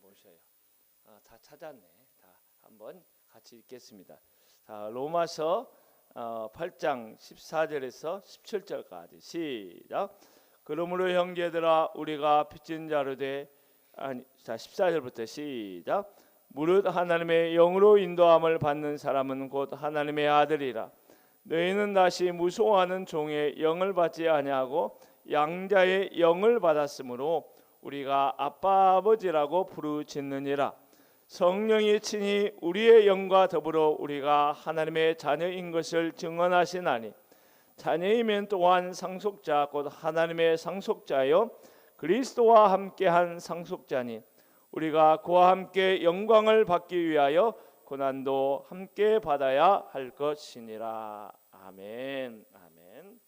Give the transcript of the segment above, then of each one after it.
모셔요. 다 찾았네. 다 한번 같이 읽겠습니다. 자, 로마서 8장 14절에서 17절까지 시작. 그러므로 형제들아 우리가 빚진 자로 돼 자 14절부터 시작. 무릇 하나님의 영으로 인도함을 받는 사람은 곧 하나님의 아들이라. 너희는 다시 무소하는 종의 영을 받지 아니하고 양자의 영을 받았으므로 우리가 아빠 아버지라고 부르짖느니라. 성령이 친히 우리의 영과 더불어 우리가 하나님의 자녀인 것을 증언하시나니 자녀이면 또한 상속자 곧 하나님의 상속자요 그리스도와 함께한 상속자니 우리가 그와 함께 영광을 받기 위하여 고난도 함께 받아야 할 것이니라. 아멘. 아멘.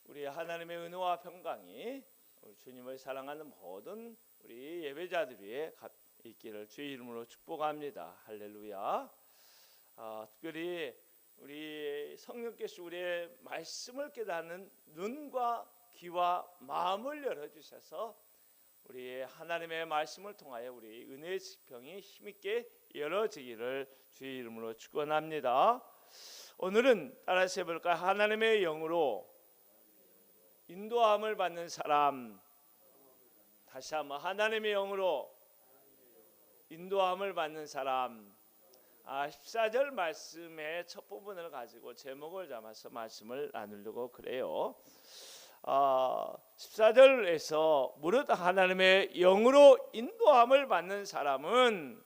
우리 하나님의 은혜와 평강이 우리 주님을 사랑하는 모든 우리 예배자들 위에 있기를 주의 이름으로 축복합니다. 할렐루야. 특별히 우리 성령께서 우리의 말씀을 깨닫는 눈과 귀와 마음을 열어주셔서 우리 하나님의 말씀을 통하여 우리 은혜의 지평이 힘있게 열어지기를 주의 이름으로 축원합니다. 오늘은 따라서 해볼까요? 하나님의 영으로 인도함을 받는 사람. 다시 한번 하나님의 영으로 인도함을 받는 사람. 14절 말씀의 첫 부분을 가지고 제목을 잡아서 말씀을 나누려고 그래요. 14절에서 무릇 하나님의 영으로 인도함을 받는 사람은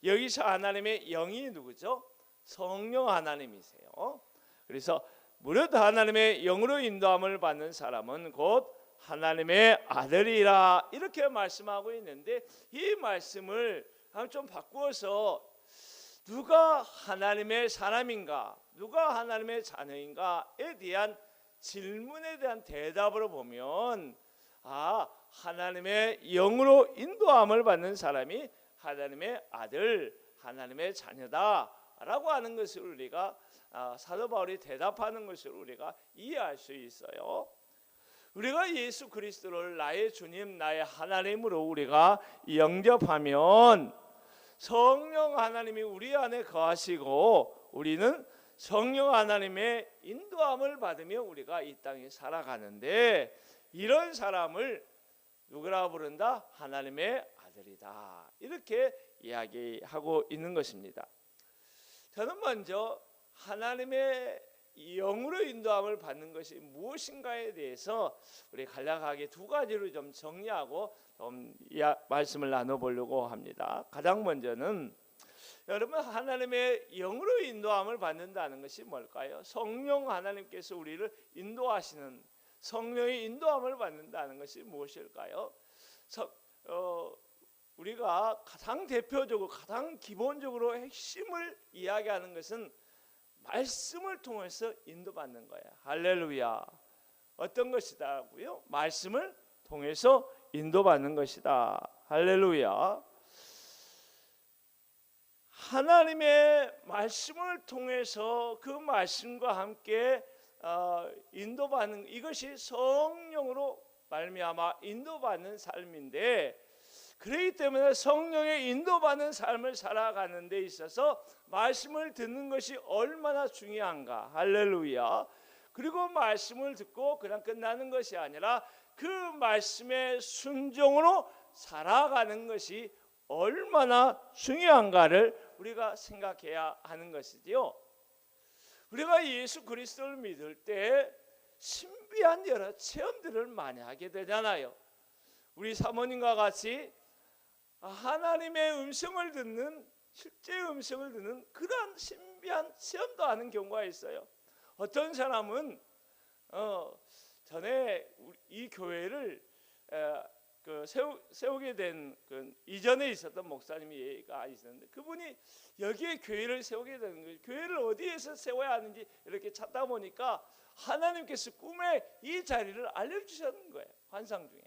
여기서 하나님의 영이 누구죠? 성령 하나님이세요. 그래서 무릇 하나님의 영으로 인도함을 받는 사람은 곧 하나님의 아들이라 이렇게 말씀하고 있는데 이 말씀을 좀 바꾸어서 누가 하나님의 사람인가 누가 하나님의 자녀인가에 대한 질문에 대한 대답으로 보면 하나님의 영으로 인도함을 받는 사람이 하나님의 아들 하나님의 자녀다라고 하는 것을 우리가 사도 바울이 대답하는 것을 우리가 이해할 수 있어요. 우리가 예수 그리스도를 나의 주님 나의 하나님으로 우리가 영접하면 성령 하나님이 우리 안에 거하시고 우리는 성령 하나님의 인도함을 받으며 우리가 이 땅에 살아가는데 이런 사람을 누구라 부른다? 하나님의 아들이다. 이렇게 이야기하고 있는 것입니다. 저는 먼저 하나님의 영으로 인도함을 받는 것이 무엇인가에 대해서 우리 간략하게 두 가지로 좀 정리하고 좀 말씀을 나눠보려고 합니다. 가장 먼저는 여러분 하나님의 영으로 인도함을 받는다는 것이 뭘까요? 성령 하나님께서 우리를 인도하시는 성령의 인도함을 받는다는 것이 무엇일까요? 우리가 가장 대표적으로 가장 기본적으로 핵심을 이야기하는 것은 말씀을 통해서 인도받는 거예요. 할렐루야. 어떤 것이다고요? 말씀을 통해서 인도받는 것이다. 할렐루야. 하나님의 말씀을 통해서 그 말씀과 함께 인도받는 이것이 성령으로 말미암아 인도받는 삶인데 그렇기 때문에 성령의 인도받는 삶을 살아가는 데 있어서 말씀을 듣는 것이 얼마나 중요한가. 할렐루야. 그리고 말씀을 듣고 그냥 끝나는 것이 아니라 그 말씀의 순종으로 살아가는 것이 얼마나 중요한가를 우리가 생각해야 하는 것이지요. 우리가 예수 그리스도를 믿을 때 신비한 여러 체험들을 많이 하게 되잖아요. 우리 사모님과 같이 하나님의 음성을 듣는 실제 음성을 듣는 그러한 신비한 체험도 하는 경우가 있어요. 어떤 사람은 전에 이 교회를 세우게 된 이전에 있었던 목사님이가 있었는데 그분이 여기에 교회를 세우게 되는 거예요. 교회를 어디에서 세워야 하는지 이렇게 찾다 보니까 하나님께서 꿈에 이 자리를 알려주셨는 거예요. 환상 중에.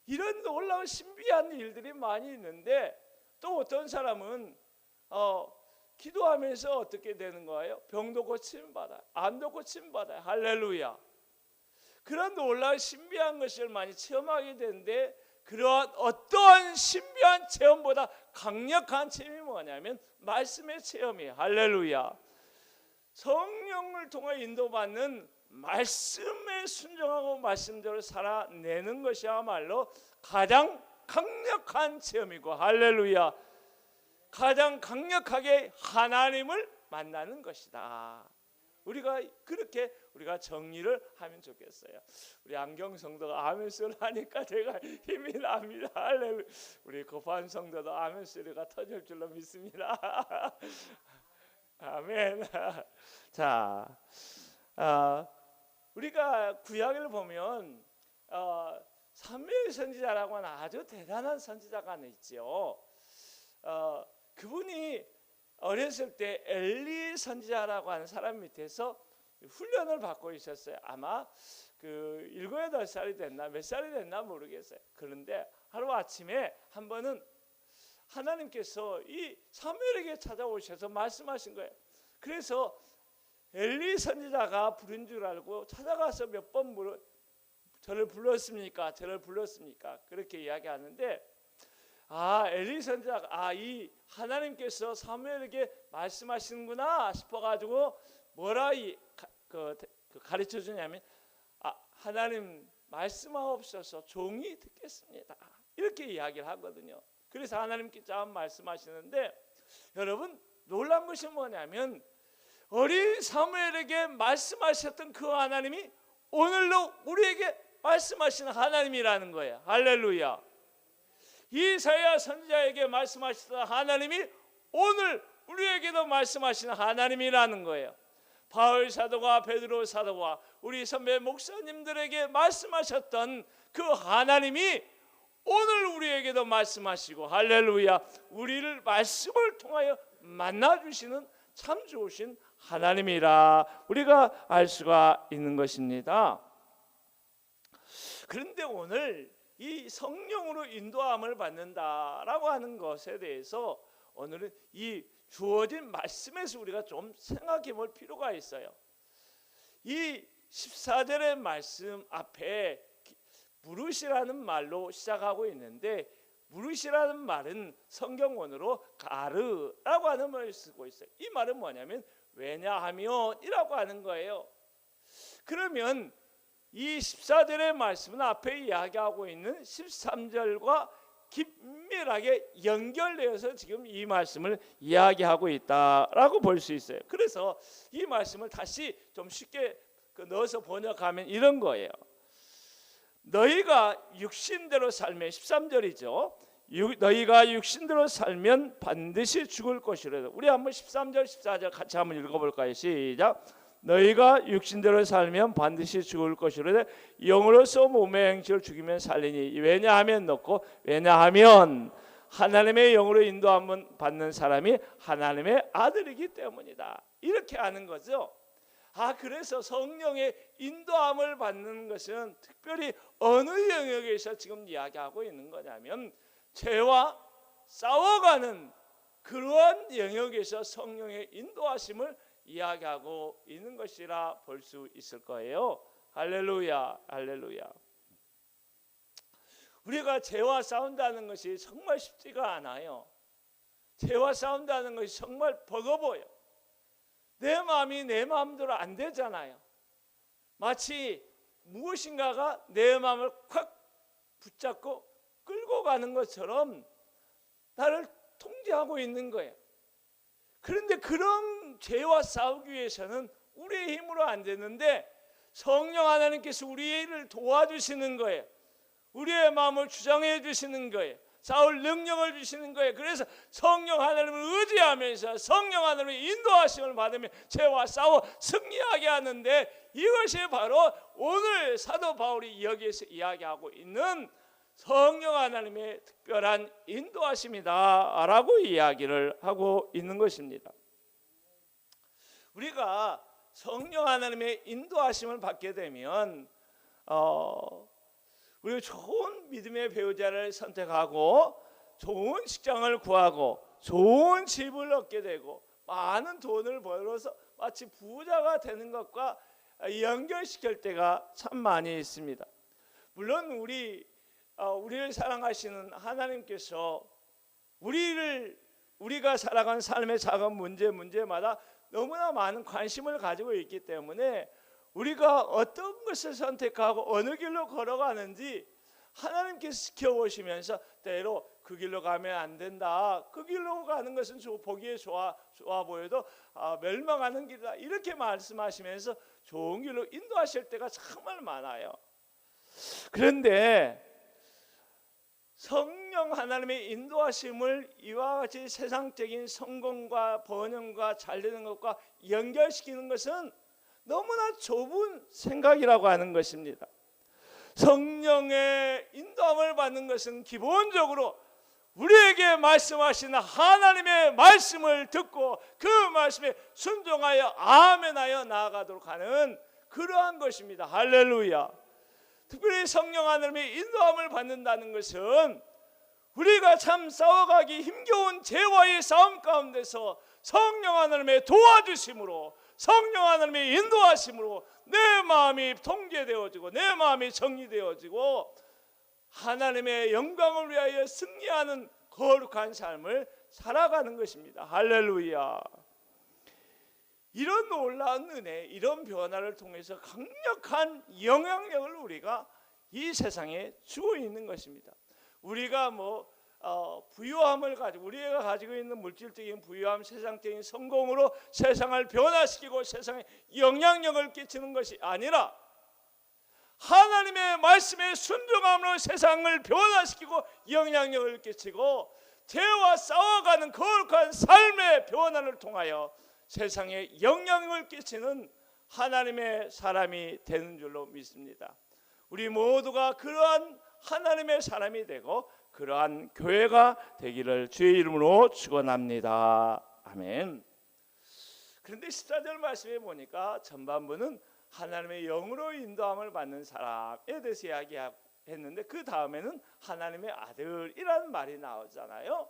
이런 놀라운 신비한 일들이 많이 있는데 또 어떤 사람은 기도하면서 어떻게 되는 거예요? 병도 고침 받아요. 암도 고침 받아요. 할렐루야. 그런 놀라운 신비한 것을 많이 체험하게 되는데, 그러한 어떠한 신비한 체험보다 강력한 체험이 뭐냐면 말씀의 체험이에요. 할렐루야. 성령을 통해 인도받는 말씀에 순종하고 말씀대로 살아내는 것이야말로 가장 강력한 체험이고, 할렐루야, 가장 강력하게 하나님을 만나는 것이다. 우리가 그렇게 우리가 정리를 하면 좋겠어요. 우리 안경 성도가 아멘 소리 하니까 제가 힘이 납니다. 할렐루야. 우리 고판 성도도 아멘 소리가 터질 줄로 믿습니다. 아멘. 자, 우리가 구약을 보면 사무엘 선지자라고 하는 아주 대단한 선지자가 하나 있죠. 그분이 어렸을 때 엘리 선지자라고 하는 사람 밑에서 훈련을 받고 있었어요. 아마 그 7, 8살이 됐나 몇 살이 됐나 모르겠어요. 그런데 하루 아침에 한 번은 하나님께서 이 사무엘에게 찾아오셔서 말씀하신 거예요. 그래서 엘리 선지자가 부른 줄 알고 찾아가서 몇 번 저를 불렀습니까? 저를 불렀습니까? 그렇게 이야기하는데, 엘리 선지자가 이 하나님께서 사무엘에게 말씀하시는구나 싶어가지고 뭐라 가르쳐 주냐면, 하나님 말씀하옵소서, 종이 듣겠습니다, 이렇게 이야기를 하거든요. 그래서 하나님께서 말씀하시는데, 여러분 놀란 것이 뭐냐면 어린 사무엘에게 말씀하셨던 그 하나님이 오늘도 우리에게 말씀하시는 하나님이라는 거예요. 할렐루야. 이사야 선지자에게 말씀하셨던 하나님이 오늘 우리에게도 말씀하시는 하나님이라는 거예요. 바울 사도와 베드로 사도와 우리 선배 목사님들에게 말씀하셨던 그 하나님이 오늘 우리에게도 말씀하시고, 할렐루야, 우리를 말씀을 통하여 만나주시는 참 좋으신 하나님이라 우리가 알 수가 있는 것입니다. 그런데 오늘 이 성령으로 인도함을 받는다라고 하는 것에 대해서 오늘은 이 주어진 말씀에서 우리가 좀 생각해 볼 필요가 있어요. 이 14절의 말씀 앞에 무릇이라는 말로 시작하고 있는데, 무릇이라는 말은 성경원어로 가르라고 하는 말을 쓰고 있어요. 이 말은 뭐냐면 왜냐하면이라고 하는 거예요. 그러면 이 14절의 말씀은 앞에 이야기하고 있는 13절과 긴밀하게 연결되어서 지금 이 말씀을 이야기하고 있다라고 볼 수 있어요. 그래서 이 말씀을 다시 좀 쉽게 넣어서 번역하면 이런 거예요. 너희가 육신대로 살면, 13절이죠. 너희가 육신대로 살면 반드시 죽을 것이라. 우리 한번 13절 14절 같이 한번 읽어볼까요? 시작. 너희가 육신대로 살면 반드시 죽을 것이라. 영으로서 몸의 행실을 죽이면 살리니. 왜냐하면 넣고, 왜냐하면 하나님의 영으로 인도함을 받는 사람이 하나님의 아들이기 때문이다. 이렇게 하는 거죠. 그래서 성령의 인도함을 받는 것은 특별히 어느 영역에서 지금 이야기하고 있는 거냐면, 죄와 싸워가는 그러한 영역에서 성령의 인도하심을 이야기하고 있는 것이라 볼 수 있을 거예요. 할렐루야, 할렐루야. 우리가 죄와 싸운다는 것이 정말 쉽지가 않아요. 죄와 싸운다는 것이 정말 버거워요. 내 마음이 내 마음대로 안 되잖아요. 마치 무엇인가가 내 마음을 콱 붙잡고 끌고 가는 것처럼 나를 통제하고 있는 거예요. 그런데 그런 죄와 싸우기 위해서는 우리의 힘으로 안 되는데 성령 하나님께서 우리를 도와주시는 거예요. 우리의 마음을 주장해 주시는 거예요. 싸울 능력을 주시는 거예요. 그래서 성령 하나님을 의지하면서 성령 하나님의 인도하심을 받으며 죄와 싸워 승리하게 하는데, 이것이 바로 오늘 사도 바울이 여기에서 이야기하고 있는 성령 하나님의 특별한 인도하심이다 라고 이야기를 하고 있는 것입니다. 우리가 성령 하나님의 인도하심을 받게 되면 우리가 좋은 믿음의 배우자를 선택하고 좋은 직장을 구하고 좋은 집을 얻게 되고 많은 돈을 벌어서 마치 부자가 되는 것과 연결시킬 때가 참 많이 있습니다. 물론 우리를 사랑하시는 하나님께서 우리가 살아가는 삶의 작은 문제마다 너무나 많은 관심을 가지고 있기 때문에 우리가 어떤 것을 선택하고 어느 길로 걸어가는지 하나님께서 지켜보시면서 때로 그 길로 가면 안 된다, 그 길로 가는 것은 보기에 좋아 보여도 멸망하는 길이다, 이렇게 말씀하시면서 좋은 길로 인도하실 때가 정말 많아요. 그런데 성령 하나님의 인도하심을 이와 같이 세상적인 성공과 번영과 잘되는 것과 연결시키는 것은 너무나 좁은 생각이라고 하는 것입니다. 성령의 인도함을 받는 것은 기본적으로 우리에게 말씀하시는 하나님의 말씀을 듣고 그 말씀에 순종하여 아멘하여 나아가도록 하는 그러한 것입니다. 할렐루야. 특별히 성령 하나님의 인도함을 받는다는 것은 우리가 참 싸워가기 힘겨운 죄와의 싸움 가운데서 성령 하나님의 도와주심으로, 성령 하나님의 인도하심으로 내 마음이 통제되어지고 내 마음이 정리되어지고 하나님의 영광을 위하여 승리하는 거룩한 삶을 살아가는 것입니다. 할렐루야. 이런 놀라운 은혜, 이런 변화를 통해서 강력한 영향력을 우리가 이 세상에 주고 있는 것입니다. 우리가 부유함을 가지고, 우리가 가지고 있는 물질적인 부유함, 세상적인 성공으로 세상을 변화시키고 세상에 영향력을 끼치는 것이 아니라 하나님의 말씀에 순종함으로 세상을 변화시키고 영향력을 끼치고 죄와 싸워가는 거룩한 삶의 변화를 통하여 세상에 영향력을 끼치는 하나님의 사람이 되는 줄로 믿습니다. 우리 모두가 그러한 하나님의 사람이 되고 그러한 교회가 되기를 주의 이름으로 축원합니다. 아멘. 그런데 14절 말씀에 보니까 전반부는 하나님의 영으로 인도함을 받는 사람에 대해서 이야기했는데 그 다음에는 하나님의 아들이라는 말이 나오잖아요.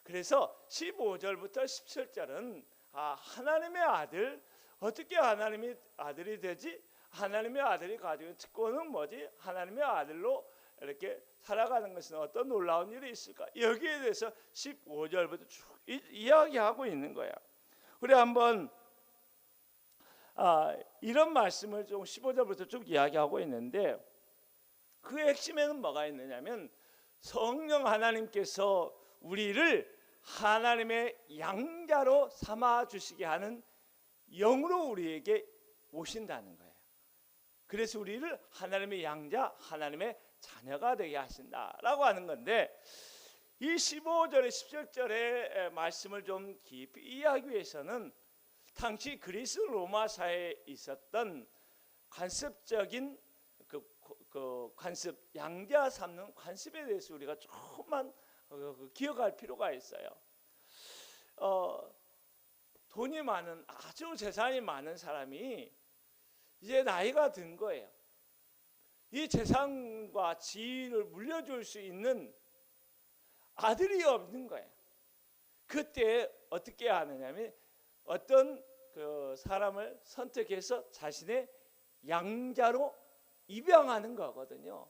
그래서 15절부터 17절은 하나님의 아들, 어떻게 하나님의 아들이 되지? 하나님의 아들이 가지고 있는 특권은 뭐지? 하나님의 아들로 이렇게 살아가는 것은 어떤 놀라운 일이 있을까? 여기에 대해서 15절부터 쭉 이야기하고 있는 거야. 우리 한번 이런 말씀을 좀 15절부터 쭉 이야기하고 있는데 그 핵심에는 뭐가 있느냐면 성령 하나님께서 우리를 하나님의 양자로 삼아 주시게 하는 영으로 우리에게 오신다는 거예요. 그래서 우리를 하나님의 양자, 하나님의 자녀가 되게 하신다라고 하는 건데 이 15절에 17절의 말씀을 좀 깊이 이해하기 위해서는 당시 그리스 로마 사회에 있었던 관습적인 그 관습, 양자 삼는 관습에 대해서 우리가 조금만 기억할 필요가 있어요. 돈이 많은, 아주 재산이 많은 사람이 이제 나이가 든 거예요. 이 재산과 지위를 물려줄 수 있는 아들이 없는 거예요. 그때 어떻게 하느냐면 어떤 그 사람을 선택해서 자신의 양자로 입양하는 거거든요.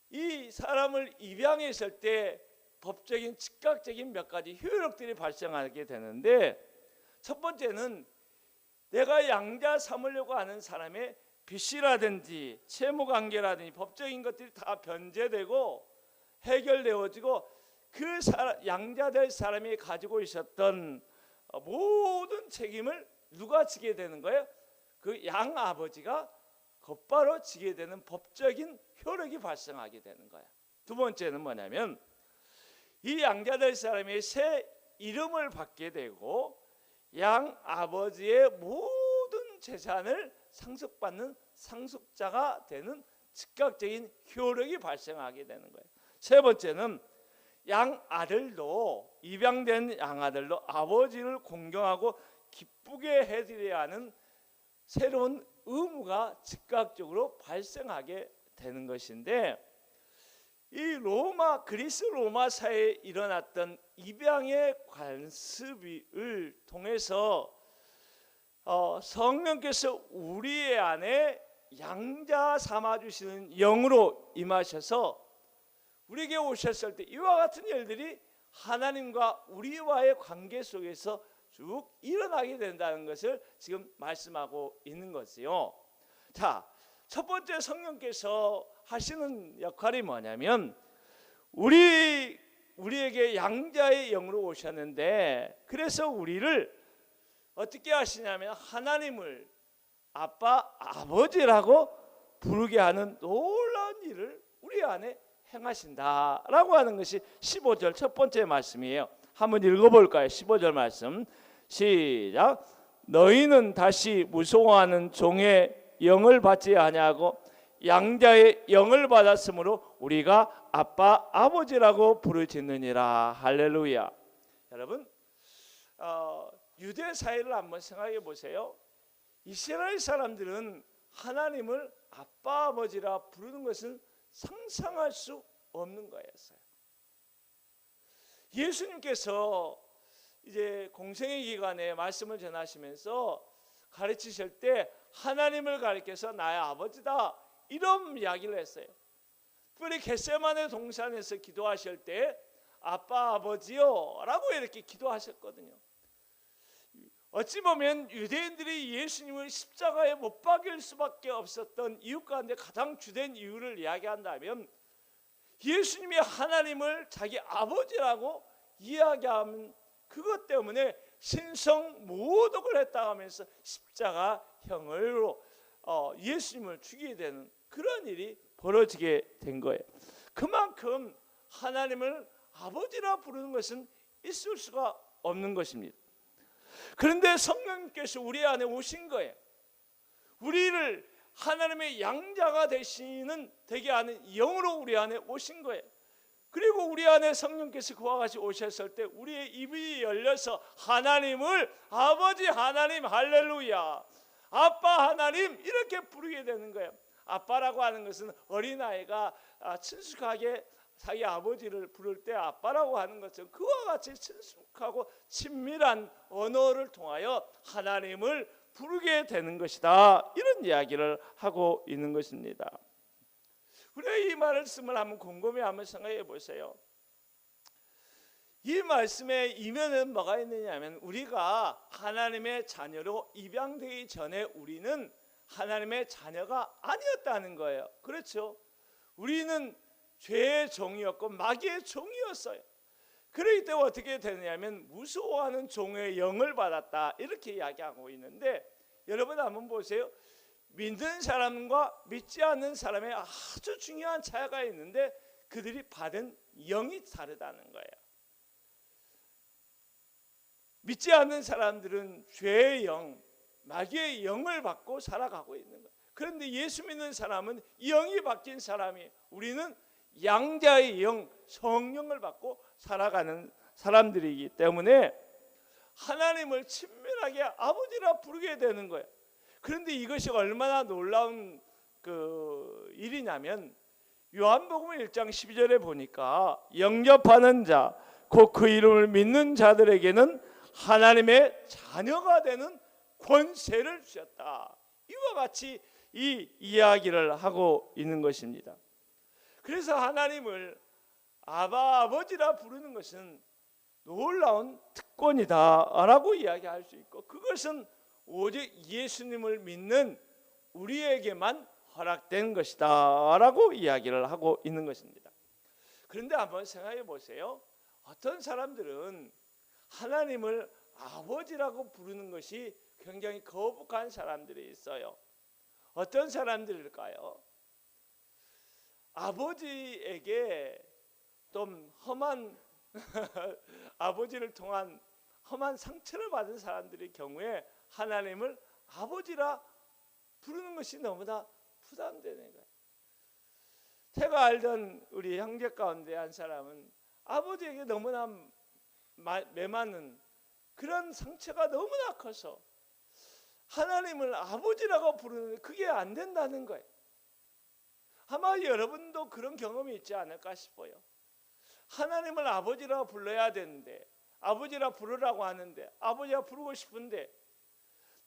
이 사람을 입양했을 때 법적인 즉각적인 몇 가지 효력들이 발생하게 되는데 첫 번째는 내가 양자 삼으려고 하는 사람의 빚이라든지 채무관계라든지 법적인 것들이 다 변제되고 해결되어지고 그 양자될 사람이 가지고 있었던 모든 책임을 누가 지게 되는 거예요? 그 양아버지가 곧바로 지게 되는 법적인 효력이 발생하게 되는 거예요. 두 번째는 뭐냐면 이 양자될 사람이 새 이름을 받게 되고 양아버지의 모든 재산을 상속받는 상속자가 되는 즉각적인 효력이 발생하게 되는 거예요. 세 번째는 양아들도, 입양된 양아들도 아버지를 공경하고 기쁘게 해드려야 하는 새로운 의무가 즉각적으로 발생하게 되는 것인데 이 그리스 로마 사회에 일어났던 입양의 관습을 통해서 성령께서 우리 안에 양자 삼아주시는 영으로 임하셔서 우리에게 오셨을 때 이와 같은 일들이 하나님과 우리와의 관계 속에서 쭉 일어나게 된다는 것을 지금 말씀하고 있는 거지요. 자, 첫 번째 성령께서 하시는 역할이 뭐냐면 우리에게 양자의 영으로 오셨는데, 그래서 우리를 어떻게 하시냐면 하나님을 아빠, 아버지라고 부르게 하는 놀라운 일을 우리 안에 행하신다라고 하는 것이 15절 첫 번째 말씀이에요. 한번 읽어볼까요? 15절 말씀 시작. 너희는 다시 무서워하는 종의 영을 받지 아니하고 양자의 영을 받았으므로 우리가 아빠, 아버지라고 부르짖느니라. 할렐루야. 여러분, 유대 사회를 한번 생각해 보세요. 이스라엘 사람들은 하나님을 아빠, 아버지라 부르는 것은 상상할 수 없는 거였어요. 예수님께서 이제 공생의 기간에 말씀을 전하시면서 가르치실 때 하나님을 가리켜서 나의 아버지다 이런 이야기를 했어요. 특별히 겟세마네 동산에서 기도하실 때 아빠, 아버지요 라고 이렇게 기도하셨거든요. 어찌 보면 유대인들이 예수님을 십자가에 못 박일 수밖에 없었던 이유 가운데 가장 주된 이유를 이야기한다면 예수님이 하나님을 자기 아버지라고 이야기하면 그것 때문에 신성 모독을 했다 하면서 십자가형으로 예수님을 죽이게 되는 그런 일이 벌어지게 된 거예요. 그만큼 하나님을 아버지라 부르는 것은 있을 수가 없는 것입니다. 그런데 성령님께서 우리 안에 오신 거예요. 우리를 하나님의 양자가 되게 하는 영으로 우리 안에 오신 거예요. 그리고 우리 안에 성령께서 그와 같이 오셨을 때 우리의 입이 열려서 하나님을 아버지 하나님 할렐루야, 아빠 하나님 이렇게 부르게 되는 거예요. 아빠라고 하는 것은 어린아이가 친숙하게 자기 아버지를 부를 때 아빠라고 하는 것처럼 그와 같이 친숙하고 친밀한 언어를 통하여 하나님을 부르게 되는 것이다, 이런 이야기를 하고 있는 것입니다. 우리가 이 말씀을 한번 곰곰이 한번 생각해 보세요. 이 말씀의 이면은 뭐가 있느냐면 우리가 하나님의 자녀로 입양되기 전에 우리는 하나님의 자녀가 아니었다는 거예요. 그렇죠? 우리는 죄의 종이었고 마귀의 종이었어요. 그렇기 때문에 어떻게 되느냐면 무서워하는 종의 영을 받았다 이렇게 이야기하고 있는데, 여러분 한번 보세요. 믿는 사람과 믿지 않는 사람의 아주 중요한 차이가 있는데 그들이 받은 영이 다르다는 거예요. 믿지 않는 사람들은 죄의 영, 마귀의 영을 받고 살아가고 있는 거예요. 그런데 예수 믿는 사람은 영이 바뀐 사람이, 우리는 양자의 영, 성령을 받고 살아가는 사람들이기 때문에 하나님을 친밀하게 아버지라 부르게 되는 거예요. 그런데 이것이 얼마나 놀라운 일이냐면 요한복음 1장 12절에 보니까 영접하는 자, 곧 그 이름을 믿는 자들에게는 하나님의 자녀가 되는 권세를 주셨다. 이와 같이 이 이야기를 하고 있는 것입니다. 그래서 하나님을 아바, 아버지라 부르는 것은 놀라운 특권이다라고 이야기할 수 있고, 그것은 오직 예수님을 믿는 우리에게만 허락된 것이다 라고 이야기를 하고 있는 것입니다. 그런데 한번 생각해 보세요. 어떤 사람들은 하나님을 아버지라고 부르는 것이 굉장히 거북한 사람들이 있어요. 어떤 사람들일까요? 아버지에게 좀 험한 아버지를 통한 험한 상처를 받은 사람들의 경우에 하나님을 아버지라 부르는 것이 너무나 부담되는 거예요. 제가 알던 우리 형제 가운데 한 사람은 아버지에게 너무나 매맞는 그런 상처가 너무나 커서 하나님을 아버지라고 부르는데 그게 안 된다는 거예요. 아마 여러분도 그런 경험이 있지 않을까 싶어요. 하나님을 아버지라 불러야 되는데, 아버지라 부르라고 하는데, 아버지라 부르고 싶은데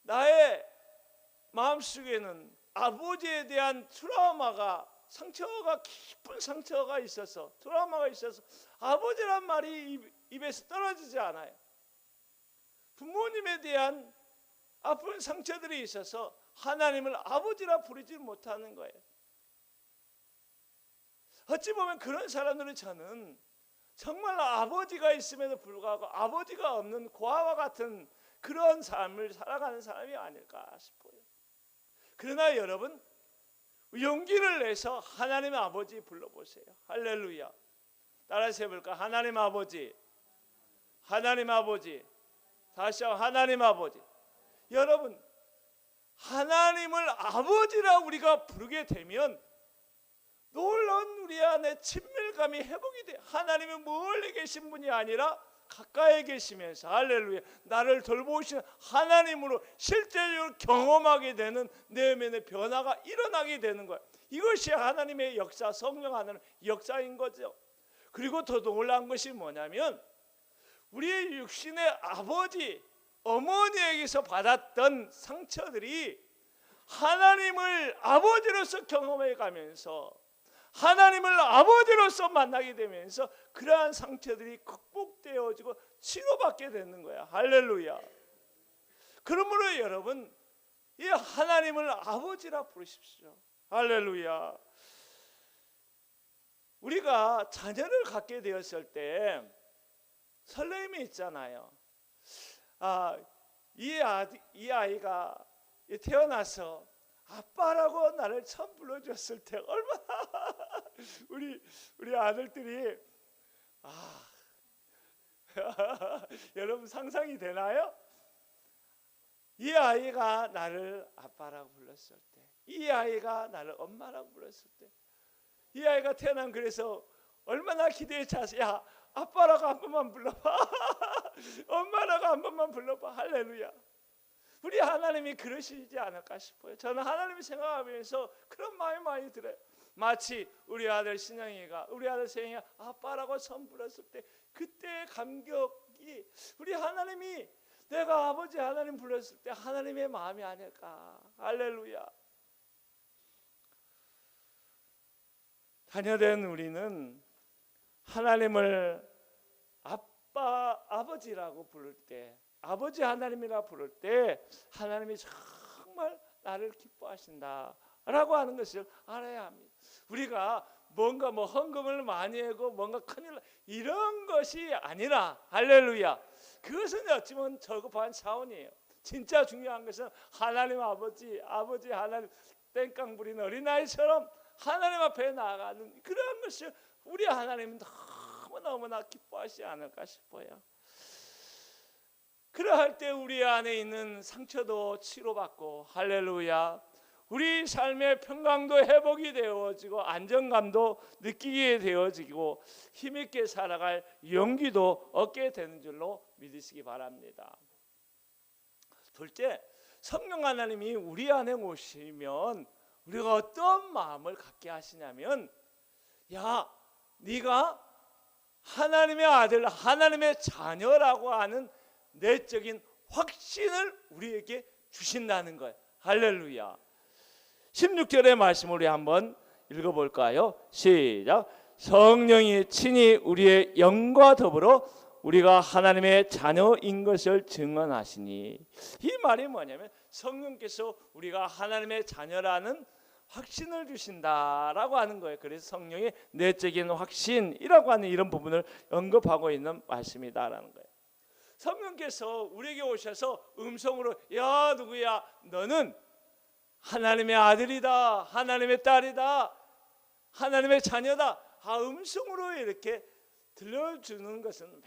나의 마음속에는 아버지에 대한 트라우마가, 상처가, 깊은 상처가 있어서, 트라우마가 있어서 아버지란 말이 입에서 떨어지지 않아요. 부모님에 대한 아픈 상처들이 있어서 하나님을 아버지라 부르지 못하는 거예요. 어찌 보면 그런 사람들은 저는 정말 아버지가 있음에도 불구하고 아버지가 없는 고아와 같은 그런 삶을 살아가는 사람이 아닐까 싶어요. 그러나 여러분, 용기를 내서 하나님의 아버지 불러보세요. 할렐루야. 따라서 해볼까? 하나님 아버지, 하나님 아버지. 다시 한번 하나님 아버지. 여러분, 하나님을 아버지라 우리가 부르게 되면 놀라운 우리 안에 친밀감이 회복이 돼. 하나님은 멀리 계신 분이 아니라 가까이 계시면서, 할렐루야, 나를 돌보시는 하나님으로 실제적으로 경험하게 되는 내면의 변화가 일어나게 되는 거예요. 이것이 하나님의 역사, 성령 하나님 역사인 거죠. 그리고 더 놀라운 것이 뭐냐면 우리의 육신의 아버지, 어머니에게서 받았던 상처들이 하나님을 아버지로서 경험해 가면서 하나님을 아버지로서 만나게 되면서 그러한 상처들이 극복되어지고 치료받게 되는 거야. 할렐루야. 그러므로 여러분, 이 하나님을 아버지라 부르십시오. 할렐루야. 우리가 자녀를 갖게 되었을 때 설렘이 있잖아요. 이 아이가 태어나서 아빠라고 나를 처음 불러줬을 때 얼마나 우리 아들들이 여러분 상상이 되나요? 이 아이가 나를 아빠라고 불렀을 때, 이 아이가 나를 엄마라고 불렀을 때, 이 아이가 태어난 그래서 얼마나 기대에 차서 야 아빠라고 한 번만 불러봐 엄마라고 한 번만 불러봐. 할렐루야. 우리 하나님이 그러시지 않을까 싶어요. 저는 하나님을 생각하면서 그런 마음이 많이 들어요. 마치 우리 아들 신영이가, 우리 아들 세영이가 아빠라고 처음 불렀을 때 그때의 감격이 우리 하나님이 내가 아버지 하나님 불렀을 때 하나님의 마음이 아닐까. 할렐루야. 자녀된 우리는 하나님을 아빠, 아버지라고 부를 때, 아버지 하나님이라 부를 때 하나님이 정말 나를 기뻐하신다라고 하는 것을 알아야 합니다. 우리가 뭔가 헌금을 많이 하고 뭔가 큰일 이런 것이 아니라, 할렐루야, 그것은 어찌 보면 저급한 차원이에요. 진짜 중요한 것은 하나님 아버지 하나님 땡깡 부리는 어린아이처럼 하나님 앞에 나아가는 그런 것을 우리 하나님은 너무나 기뻐하시지 않을까 싶어요. 그러할 때 우리 안에 있는 상처도 치료받고, 할렐루야, 우리 삶의 평강도 회복이 되어지고 안정감도 느끼게 되어지고 힘있게 살아갈 용기도 얻게 되는 줄로 믿으시기 바랍니다. 둘째, 성령 하나님이 우리 안에 오시면 우리가 어떤 마음을 갖게 하시냐면, 야, 네가 하나님의 아들, 하나님의 자녀라고 하는 내적인 확신을 우리에게 주신다는 거예요. 할렐루야. 16절의 말씀을 우리 한번 읽어볼까요? 시작. 성령이 친히 우리의 영과 더불어 우리가 하나님의 자녀인 것을 증언하시니, 이 말이 뭐냐면 성령께서 우리가 하나님의 자녀라는 확신을 주신다라고 하는 거예요. 그래서 성령의 내적인 확신이라고 하는 이런 부분을 언급하고 있는 말씀이다라는 거예요. 성령께서 우리에게 오셔서 음성으로, 야 누구야, 너는 하나님의 아들이다, 하나님의 딸이다, 하나님의 자녀다, 음성으로 이렇게 들려주는 것은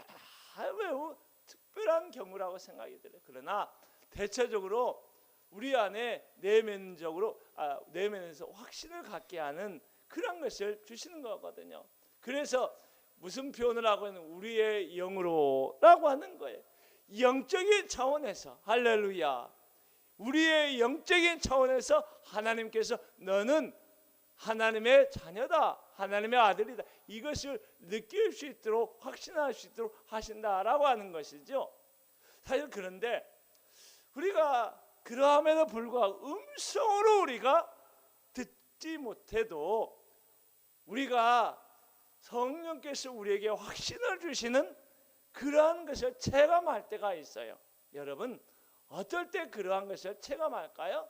매우 특별한 경우라고 생각이 들어요. 그러나 대체적으로 우리 안에 내면에서 확신을 갖게 하는 그런 것을 주시는 거거든요. 그래서 무슨 표현을 하고 있는, 우리의 영으로라고 하는 거예요. 영적인 차원에서, 할렐루야, 우리의 영적인 차원에서 하나님께서 너는 하나님의 자녀다, 하나님의 아들이다, 이것을 느낄 수 있도록, 확신할 수 있도록 하신다라고 하는 것이죠. 사실 그런데 우리가 그러함에도 불구하고 음성으로 우리가 듣지 못해도 우리가 성령께서 우리에게 확신을 주시는 그러한 것을 체감할 때가 있어요. 여러분, 어떨 때 그러한 것을 체감할까요?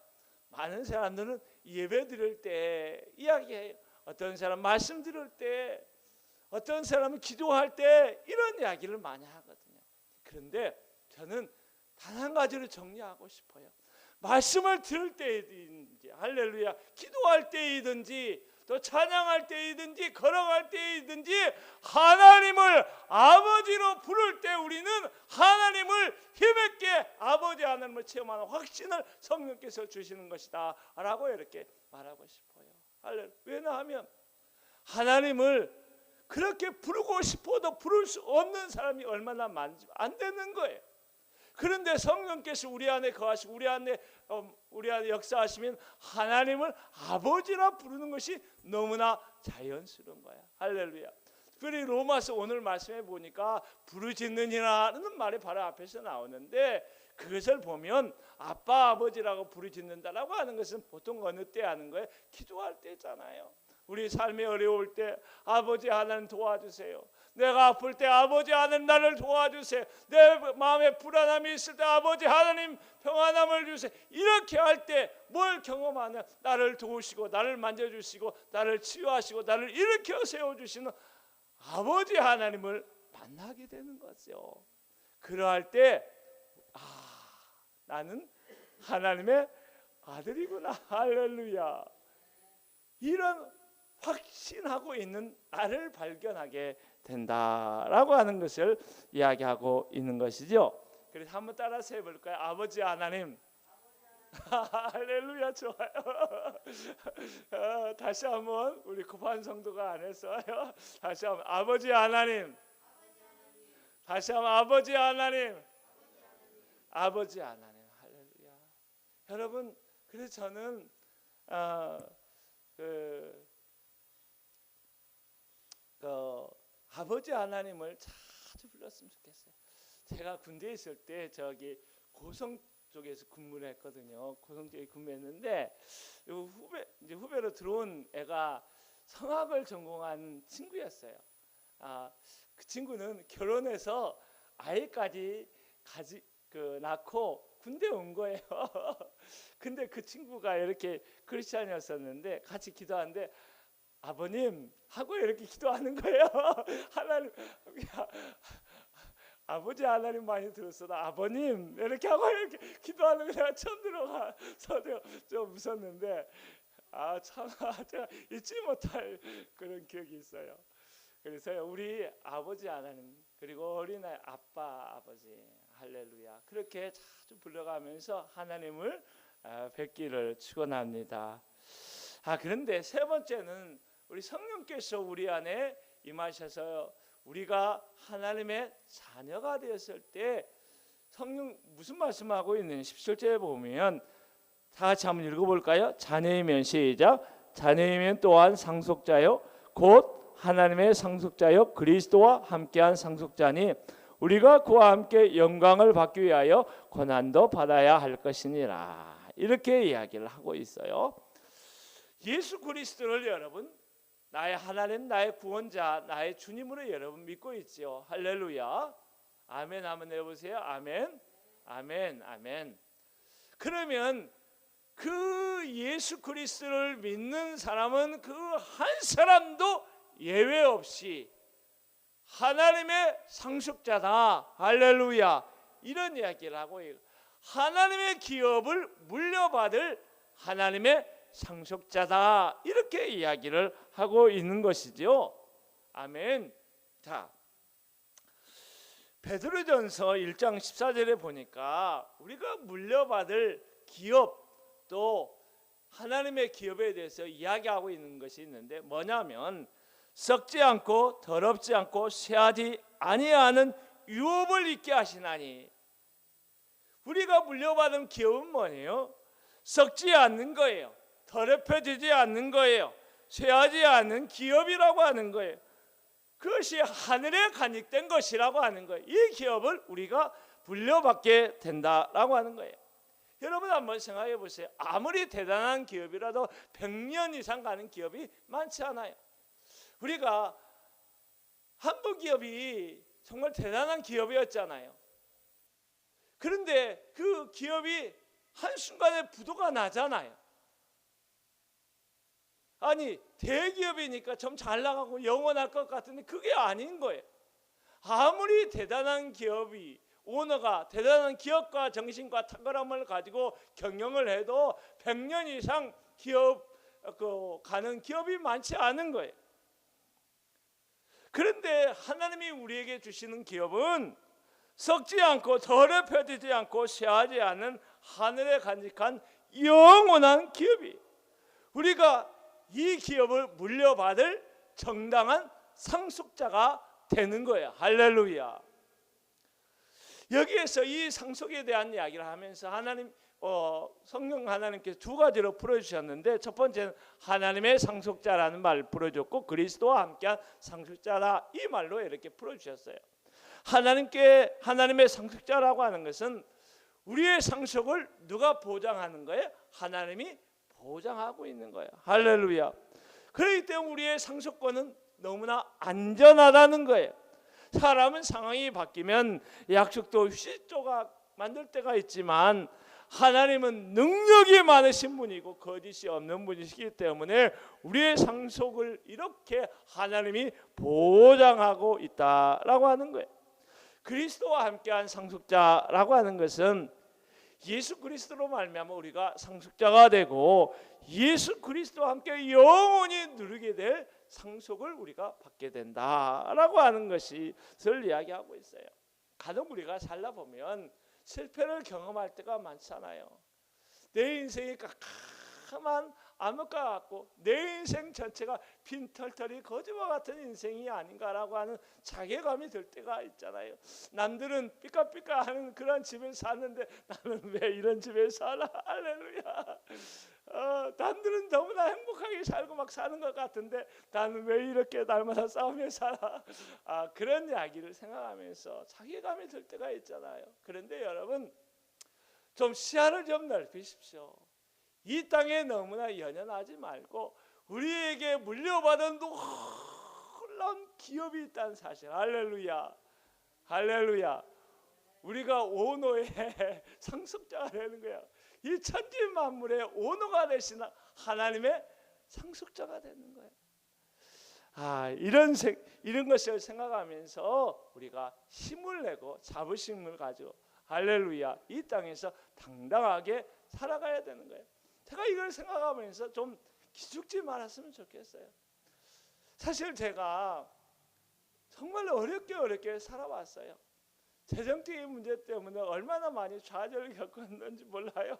많은 사람들은 예배 드릴 때 이야기해요. 어떤 사람 말씀 들을 때, 어떤 사람은 기도할 때 이런 이야기를 많이 하거든요. 그런데 저는 단 한 가지를 정리하고 싶어요. 말씀을 들을 때이든지, 할렐루야, 기도할 때이든지, 또 찬양할 때이든지, 걸어갈 때이든지 하나님을 아버지로 부를 때 우리는 하나님을 힘있게 아버지 하나님을 체험하는 확신을 성령께서 주시는 것이다 라고 이렇게 말하고 싶어요. 할렐루야. 왜냐하면 하나님을 그렇게 부르고 싶어도 부를 수 없는 사람이 얼마나 많은지 안 되는 거예요. 그런데 성령께서 우리 안에 거하시고 우리 안에 역사하시면 하나님을 아버지라 부르는 것이 너무나 자연스러운 거야. 할렐루야. 그리고 로마서 오늘 말씀해 보니까 부르짖느니라는 말이 바로 앞에서 나오는데, 그것을 보면 아빠 아버지라고 부르짖는다라고 하는 것은 보통 어느 때 하는 거예요? 기도할 때잖아요. 우리 삶이 어려울 때 아버지 하나님 도와주세요. 내가 아플 때 아버지 하나님 나를 도와주세요. 내 마음에 불안함이 있을 때 아버지 하나님 평안함을 주세요. 이렇게 할 때 뭘 경험하냐? 나를 도우시고 나를 만져주시고 나를 치유하시고 나를 일으켜 세워주시는 아버지 하나님을 만나게 되는 거죠. 그러할 때 나는 하나님의 아들이구나. 할렐루야. 이런 확신하고 있는 나를 발견하게 된다라고 하는 것을 이야기하고 있는 것이죠. 그래서 한번 따라서 해볼까요? 아버지 하나님. 할렐루야. 좋아요. 다시 한번 우리 급한 성도가 안 했어요. 다시 한번 아버지 하나님. 다시 한번 아버지 하나님. 아버지 하나님. 할렐루야. 여러분, 그래서 저는 아버지 하나님을 자주 불렀으면 좋겠어요. 제가 군대에 있을 때 저기 고성 쪽에서 근무를 했거든요. 고성 쪽에 근무했는데 후배로 들어온 애가 성악을 전공한 친구였어요. 그 친구는 결혼해서 아이까지 낳고 군대 온 거예요. 근데 그 친구가 이렇게 크리스찬이었었는데 같이 기도하는데 아버님 하고 이렇게 기도하는 거예요. 하나님, 아버지 하나님 많이 들었어도 아버님 이렇게 하고 이렇게 기도하는 거 내가 처음 들어가서 좀 웃었는데 참 제가 잊지 못할 그런 기억이 있어요. 그래서 우리 아버지 하나님 그리고 어린아이 아빠 아버지 할렐루야 그렇게 자주 불러가면서 하나님을 뵙기를 축원합니다. 그런데 세 번째는 우리 성령께서 우리 안에 임하셔서 우리가 하나님의 자녀가 되었을 때 성령 무슨 말씀하고 있는 17절에 보면 다 같이 한번 읽어볼까요? 자녀이면 시작. 자녀이면 또한 상속자요 곧 하나님의 상속자요 그리스도와 함께한 상속자니 우리가 그와 함께 영광을 받기 위하여 고난도 받아야 할 것이니라. 이렇게 이야기를 하고 있어요. 예수 그리스도를 여러분 나의 하나님, 나의 구원자, 나의 주님으로 여러분 믿고 있지요. 할렐루야. 아멘 한번 해보세요. 아멘, 아멘, 아멘. 그러면 그 예수 그리스도를 믿는 사람은 그 한 사람도 예외 없이 하나님의 상속자다. 할렐루야. 이런 이야기를 하고 하나님의 기업을 물려받을 하나님의 상속자다. 이렇게 이야기를 하고 있는 것이죠. 아멘. 자, 베드로전서 1장 14절에 보니까 우리가 물려받을 기업 또 하나님의 기업에 대해서 이야기하고 있는 것이 있는데 뭐냐면 썩지 않고 더럽지 않고 쇠하지 아니하는 유업을 있게 하시나니 우리가 물려받은 기업은 뭐예요? 썩지 않는 거예요. 더럽혀지지 않는 거예요. 쇠하지 않는 기업이라고 하는 거예요. 그것이 하늘에 간직된 것이라고 하는 거예요. 이 기업을 우리가 물려받게 된다라고 하는 거예요. 여러분 한번 생각해 보세요. 아무리 대단한 기업이라도 100년 이상 가는 기업이 많지 않아요. 우리가 한국기업이 정말 대단한 기업이었잖아요. 그런데 그 기업이 한순간에 부도가 나잖아요. 아니, 대기업이니까 좀 잘 나가고 영원할 것 같은데 그게 아닌 거예요. 아무리 대단한 기업이, 오너가 대단한 기업과 정신과 탁월함을 가지고 경영을 해도 100년 이상 가는 기업이 많지 않은 거예요. 그런데 하나님이 우리에게 주시는 기업은 썩지 않고 더럽혀지지 않고 쇠하지 않는 하늘에 간직한 영원한 기업이, 우리가 이 기업을 물려받을 정당한 상속자가 되는 거예요. 할렐루야. 여기에서 이 상속에 대한 이야기를 하면서 성령 하나님께서 두 가지로 풀어주셨는데, 첫 번째는 하나님의 상속자라는 말을 풀어줬고, 그리스도와 함께한 상속자라, 이 말로 이렇게 풀어주셨어요. 하나님의 상속자라고 하는 것은 우리의 상속을 누가 보장하는 거예요? 하나님이 보장하고 있는 거예요. 할렐루야. 그렇기 때문에 우리의 상속권은 너무나 안전하다는 거예요. 사람은 상황이 바뀌면 약속도 휘조각 만들 때가 있지만, 하나님은 능력이 많으신 분이고 거짓이 없는 분이시기 때문에 우리의 상속을 이렇게 하나님이 보장하고 있다라고 하는 거예요. 그리스도와 함께한 상속자라고 하는 것은 예수 그리스도로 말미암아 우리가 상속자가 되고, 예수 그리스도와 함께 영원히 누리게 될 상속을 우리가 받게 된다라고 하는 것을 이야기하고 있어요. 간혹 우리가 살다 보면 실패를 경험할 때가 많잖아요. 내 인생이 깜깜한 암흑과 같고 내 인생 전체가 빈털털이 거짓말 같은 인생이 아닌가라고 하는 자괴감이 들 때가 있잖아요. 남들은 삐까삐까하는 그런 집에 사는데 나는 왜 이런 집에 살아? 할렐루야. 남들은 너무나 행복하게 살고 막 사는 것 같은데 나는 왜 이렇게 날마다 싸우며 살아? 그런 이야기를 생각하면서 자괴감이 들 때가 있잖아요. 그런데 여러분, 좀 시야를 좀 넓히십시오. 이 땅에 너무나 연연하지 말고 우리에게 물려받은 놀라운 기업이 있다는 사실. 할렐루야. 할렐루야. 우리가 오노의 상속자가 되는 거야. 이 천지 만물의 오너가 되신 하나님의 상속자가 되는 거예요. 이런 것을 생각하면서 우리가 힘을 내고 자부심을 가지고, 할렐루야, 이 땅에서 당당하게 살아가야 되는 거예요. 제가 이걸 생각하면서 좀 기죽지 말았으면 좋겠어요. 사실 제가 정말 어렵게 살아왔어요. 재정적인 문제 때문에 얼마나 많이 좌절을 겪었는지 몰라요.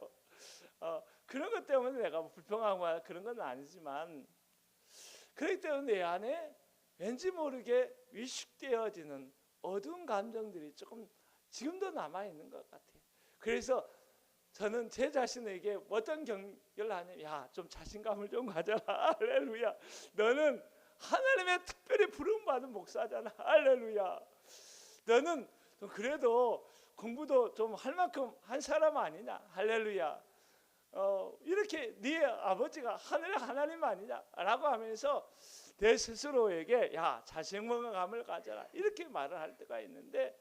그런 것 때문에 내가 불평하고 그런 건 아니지만, 그렇기 때문에 내 안에 왠지 모르게 위축되어지는 어두운 감정들이 조금 지금도 남아있는 것 같아요. 그래서 저는 제 자신에게 어떤 경계를 하냐면, 야, 좀 자신감을 좀 가져라. 할렐루야. 너는 하나님의 특별히 부름받은 목사잖아. 할렐루야. 너는 그래도 공부도 좀 할 만큼 한 사람 아니냐. 할렐루야. 이렇게 네 아버지가 하늘의 하나님 아니냐라고 하면서 내 스스로에게, 야, 자신감을 가져라, 이렇게 말을 할 때가 있는데,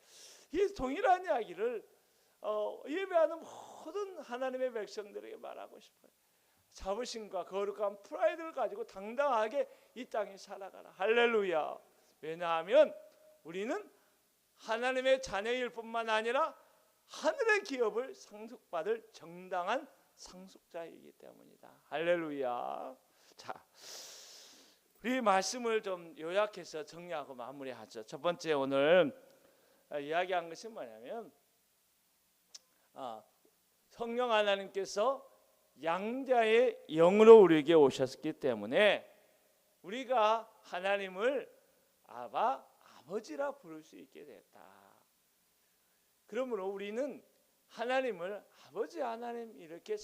이 동일한 이야기를 예배하는 모든 하나님의 백성들에게 말하고 싶어요. 자부심과 거룩한 프라이드를 가지고 당당하게 이 땅에 살아가라. 할렐루야. 왜냐하면 우리는 하나님의 자녀일 뿐만 아니라 하늘의 기업을 상속받을 정당한 상속자이기 때문이다. 할렐루야. 자, 우리 말씀을 좀 요약해서 정리하고 마무리하죠. 첫 번째 오늘 이야기한 것이 뭐냐면, 성령 하나님께서 양자의 영으로 우리에게 오셨기 때문에 우리가 하나님을 아버지라 부를 수 있게 됐다. 그러므로 우리는 하나님을 아버지 하나님 이렇게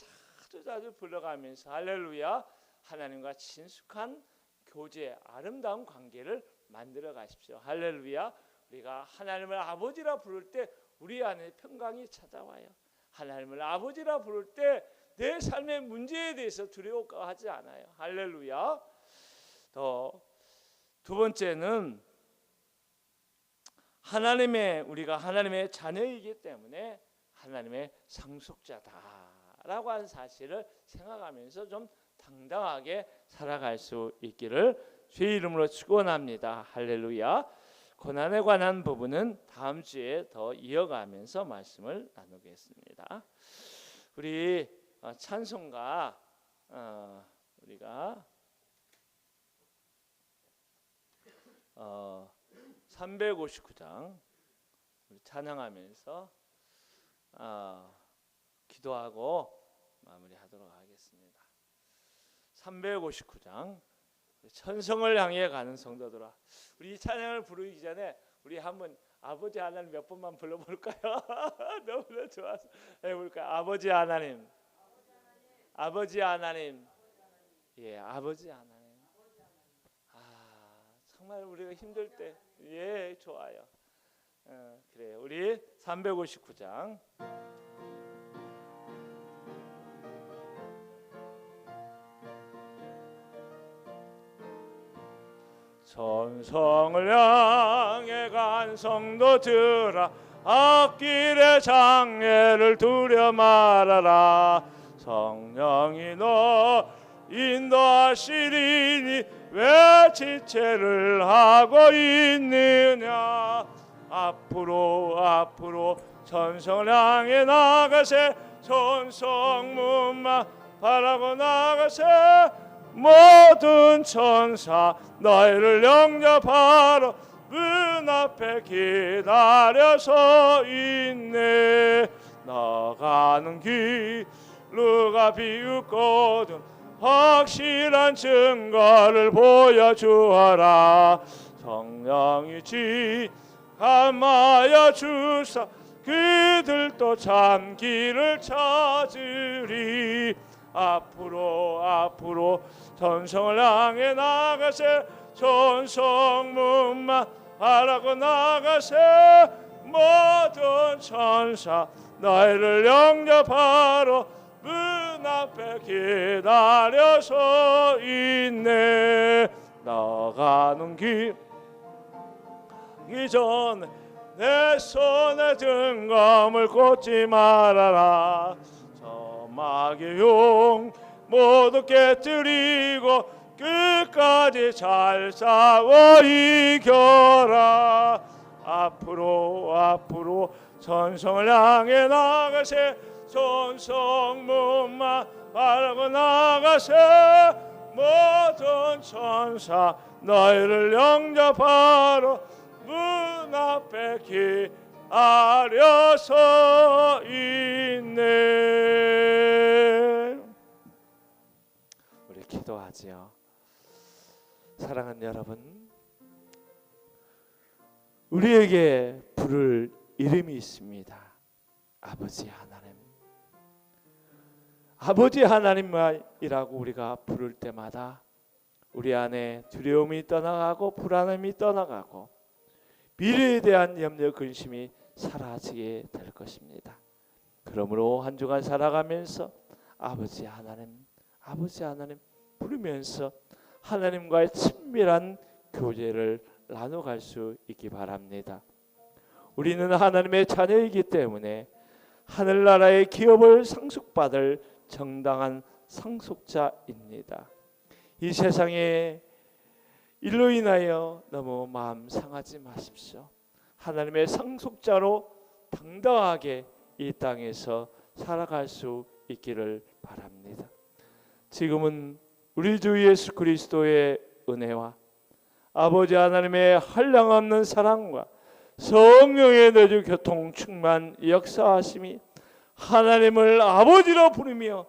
자주 불러가면서, 할렐루야, 하나님과 친숙한 교제, 아름다운 관계를 만들어 가십시오. 할렐루야. 우리가 하나님을 아버지라 부를 때 우리 안에 평강이 찾아와요. 하나님을 아버지라 부를 때 내 삶의 문제에 대해서 두려워하지 않아요. 할렐루야. 두 번째는 우리가 하나님의 자녀이기 때문에 하나님의 상속자다라고 하는 사실을 생각하면서 좀 당당하게 살아갈 수 있기를 주의 이름으로 축원합니다. 할렐루야. 고난에 관한 부분은 다음 주에 더 이어가면서 말씀을 나누겠습니다. 우리 찬송가 우리가 359장 찬양하면서 기도하고 마무리하도록 하겠습니다. 359장 천성을 향해 가는 성도들아, 우리 찬양을 부르기 전에 우리 한번 아버지 하나님 몇 번만 불러볼까요? 너무나 좋아서 해볼까요? 아버지 하나님, 아버지 하나님, 예, 아버지 하나님. 정말 우리가 힘들 때, 예, 좋아요. 그래요. 우리 359장. 천성을 향해 간 성도들아, 앞길의 장애를 두려 말아라. 성령이 너 인도하시리니 왜 지체를 하고 있느냐. 앞으로 천성을 향해 나가세. 천성문만 바라고 나가세. 모든 천사 너희를 영접하러 문 앞에 기다려서 있네. 나가는 길 누가 비웃거든 확실한 증거를 보여주어라. 성령이 지감하여 주사 그들도 참 길을 찾으리. 앞으로 천성을 향해 나가세. 천성문만 바라고 나가세. 모든 천사 너희를 영접하러 문 앞에 기다려서 있네. 나가는 길 이전 내 손에 등검을 꽂지 말아라. 마귀의 용 모두 깨뜨리고 끝까지 잘 싸워 이겨라. 앞으로 천성을 향해 나가세. 천성문만 바라고 나가세. 모든 천사 너희를 영접하러 문 앞에 기다려서 있네. 우리 기도하지요. 사랑하는 여러분, 우리에게 부를 이름이 있습니다. 아버지 하나님. 아버지 하나님이라고 우리가 부를 때마다 우리 안에 두려움이 떠나가고 불안함이 떠나가고 미래에 대한 염려 근심이 사라지게 될 것입니다. 그러므로 한 주간 살아가면서 아버지 하나님 부르면서 하나님과의 친밀한 교제를 나눠갈 수 있기 바랍니다. 우리는 하나님의 자녀이기 때문에 하늘나라의 기업을 상속받을 정당한 상속자입니다. 이 세상에 일로 인하여 너무 마음 상하지 마십시오. 하나님의 상속자로 당당하게 이 땅에서 살아갈 수 있기를 바랍니다. 지금은 우리 주 예수 그리스도의 은혜와 아버지 하나님의 한량없는 사랑과 성령의 내주 교통 충만 역사하심이 하나님을 아버지로 부르며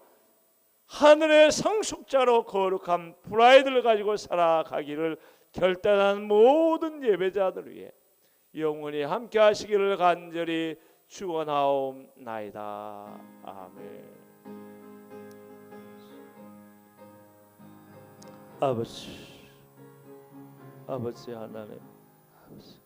하늘의 상속자로 거룩한 프라이드를 가지고 살아가기를 결단한 모든 예배자들 위해 영원히 함께 하시기를 간절히 축원하옵나이다. 아멘. 아버지 하나님, 아버지